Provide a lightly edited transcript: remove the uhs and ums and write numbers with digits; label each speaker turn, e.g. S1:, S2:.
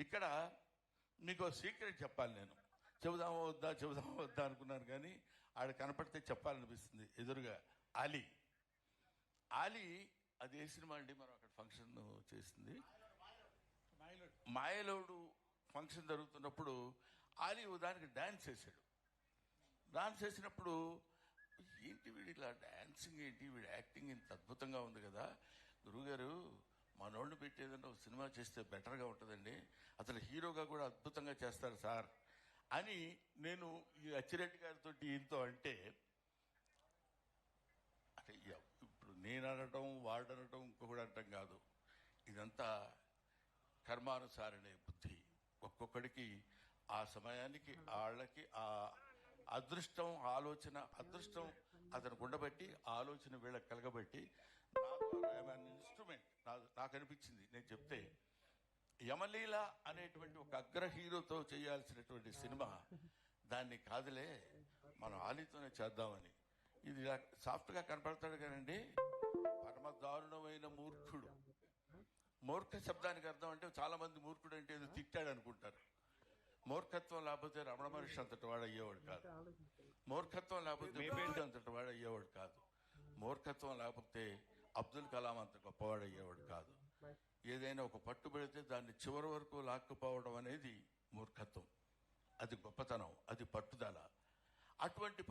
S1: ఇక్కడ మీకు సీక్రెట్ చెప్పాలి. నేను చెబుదామా వద్దా అనుకున్నాను, కానీ ఆడ కనపడితే చెప్పాలనిపిస్తుంది. ఎదురుగా ఆలి అది ఏ సినిమా అండి? మనం అక్కడ ఫంక్షన్ చేసింది మాయలోడు ఫంక్షన్ జరుగుతున్నప్పుడు ఆలి దానికి డాన్స్ చేశాడు. డాన్స్ చేసినప్పుడు ఏంటి వీడు ఇలా డాన్సింగ్ ఏంటి, వీడు యాక్టింగ్ ఇంత అద్భుతంగా ఉంది కదా, గురువుగారు మనోడిని పెట్టి ఏదన్నా ఒక సినిమా చేస్తే బెటర్గా ఉంటుందండి, అసలు హీరోగా కూడా అద్భుతంగా చేస్తారు సార్ అని నేను ఈ అచ్చిరెడ్డి గారితో ఈయనతో అంటే ఇప్పుడు నేను అనడం వాడు అనడం ఇంకొకటి అనటం కాదు, ఇదంతా కర్మానుసారనే బుద్ధి. ఒక్కొక్కడికి ఆ సమయానికి వాళ్ళకి ఆ అదృష్టం అతనికి ఉండబట్టి ఆలోచన వీళ్ళకి కలగబట్టి ఇన్స్ట్రుమెంట్ నాకు అనిపించింది. నేను చెప్తే యమలీల అనేటువంటి ఒక అగ్ర హీరోతో చేయాల్సినటువంటి సినిమా దాన్ని కాదులే మనం ఆలితోనే చేద్దామని. ఇది సాఫ్ట్గా కనపడతాడు కానండి, పరమ దారుణమైన మూర్ఖుడు. మూర్ఖ శబ్దానికి అర్థం అంటే చాలా మంది మూర్ఖుడు అంటే ఏదో తిట్టాడు అనుకుంటారు. మూర్ఖత్వం లేకపోతే రమణ మహర్షి అంతటి వాడు అయ్యేవాడు కాదు. మూర్ఖత్వం లేకపోతే బుద్ధుడు అంతటి వాడు అయ్యేవాడు కాదు. మూర్ఖత్వం లేకపోతే అబ్దుల్ కలాం అంత గొప్పవాడు అయ్యేవాడు కాదు. ఏదైనా ఒక పట్టు పెడితే దాన్ని చివరి వరకు లాక్కుపోవడం అనేది మూర్ఖత్వం. అది గొప్పతనం, అది పట్టుదల. అటువంటి